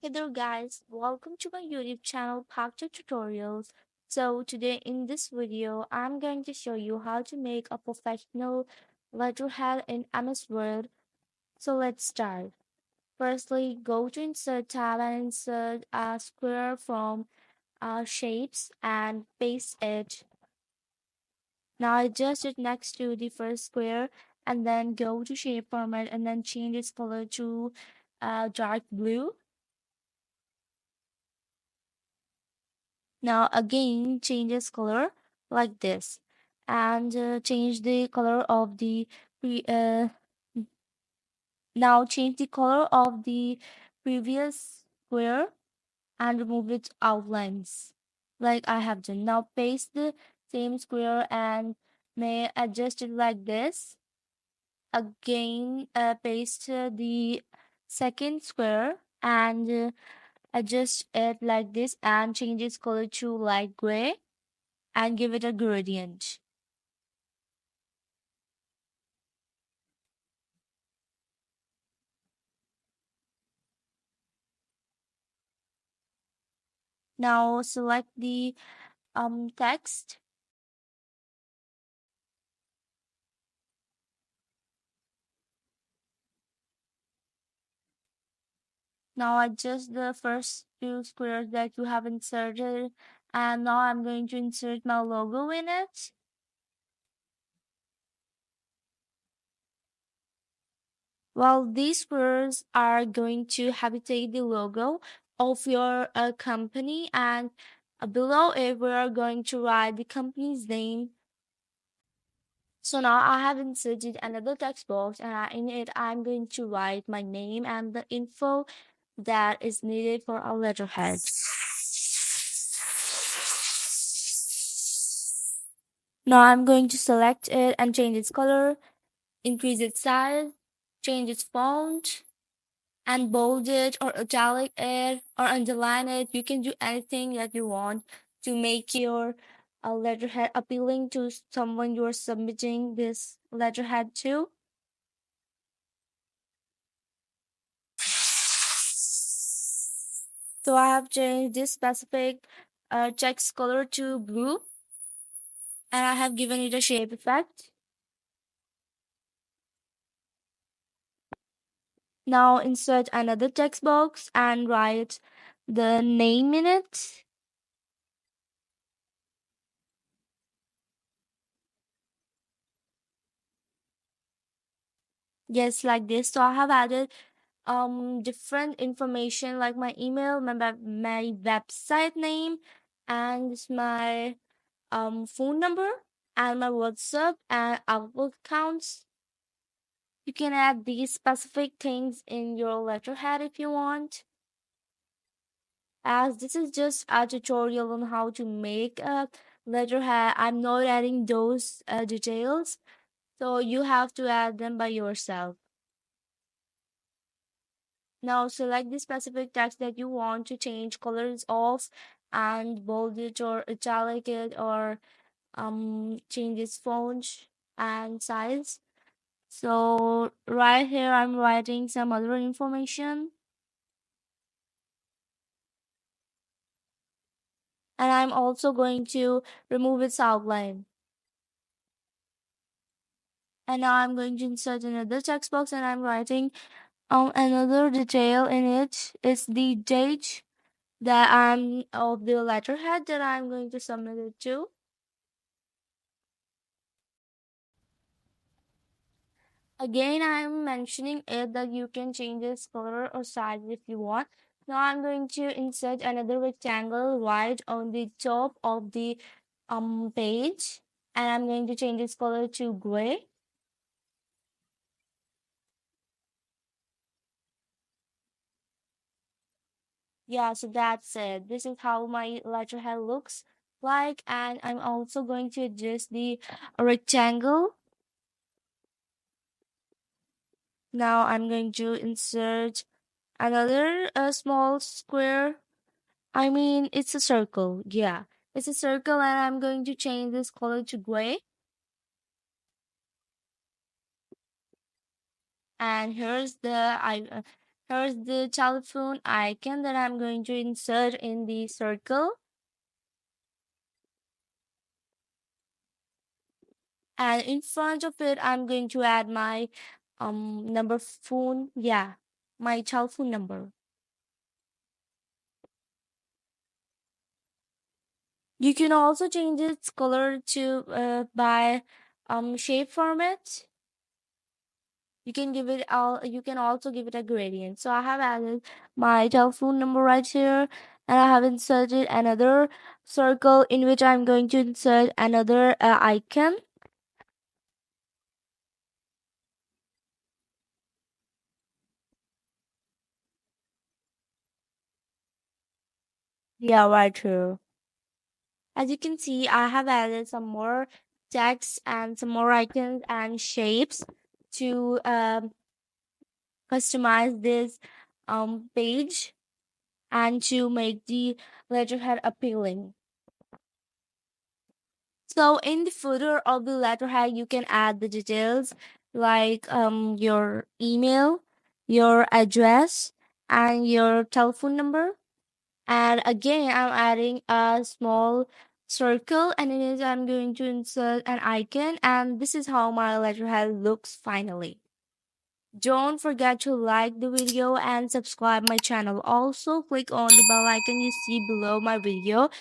Hey there guys, welcome to my YouTube channel Pak Tech Tutorials. So today in this video, I'm going to show you how to make a professional letterhead in MS Word. So let's start. Firstly, go to Insert tab and insert a square from Shapes and paste it. Now adjust it next to the first square and then go to Shape Format and then change its color to dark blue. Now again changes color like this and change the color of the pre now change the color of the previous square and remove its outlines like I have done. Now paste the same square and may adjust it like this. Again paste the second square and adjust it like this and change its color to light gray and give it a gradient. Now select the text. Now adjust the first two squares that you have inserted, and now I'm going to insert my logo in it. Well, these squares are going to habitate the logo of your company, and below it we are going to write the company's name. So now I have inserted another text box and in it I'm going to write my name and the info that is needed for our letterhead. Now I'm going to select it and change its color, increase its size, change its font, and bold it or italic it or underline it. You can do anything that you want to make your letterhead appealing to someone you're submitting this letterhead to. So I have changed this specific text color to blue and I have given it a shape effect. Now insert another text box and write the name in it. Yes, like this. So I have added different information like my email, my website name, and my phone number and my WhatsApp and Outlook accounts. You can add these specific things in your letterhead if you want. As this is just a tutorial on how to make a letterhead, I'm not adding those details, so you have to add them by yourself. Now select the specific text that you want to change colors of and bold it or italic it or change its font and size. So right here I'm writing some other information and I'm also going to remove its outline. And now I'm going to insert another text box and I'm writing another detail in it. It's the date that I'm of the letterhead that I'm going to submit it to. Again, I'm mentioning it that you can change its color or size if you want. Now I'm going to insert another rectangle right on the top of the page and I'm going to change its color to gray. Yeah, so that's it. This is how my letterhead looks like, and I'm also going to adjust the rectangle. Now I'm going to insert another small square. I mean, it's a circle. Yeah, it's a circle, and I'm going to change this color to gray. And here's the Here's the telephone icon that I'm going to insert in the circle. And in front of it, I'm going to add my number phone. Yeah, my telephone number. You can also change its color to by shape format. You can give it all. You can also give it a gradient. So I have added my telephone number right here, and I have inserted another circle in which I'm going to insert another icon. Yeah, right here. As you can see, I have added some more text and some more icons and shapes to customize this page and to make the letterhead appealing. So in the footer of the letterhead, you can add the details like your email, your address, and your telephone number. And again, I'm adding a small circle, and in it, I'm going to insert an icon. And this is how my letterhead looks finally. Don't forget to like the video and subscribe my channel. Also, click on the bell icon you see below my video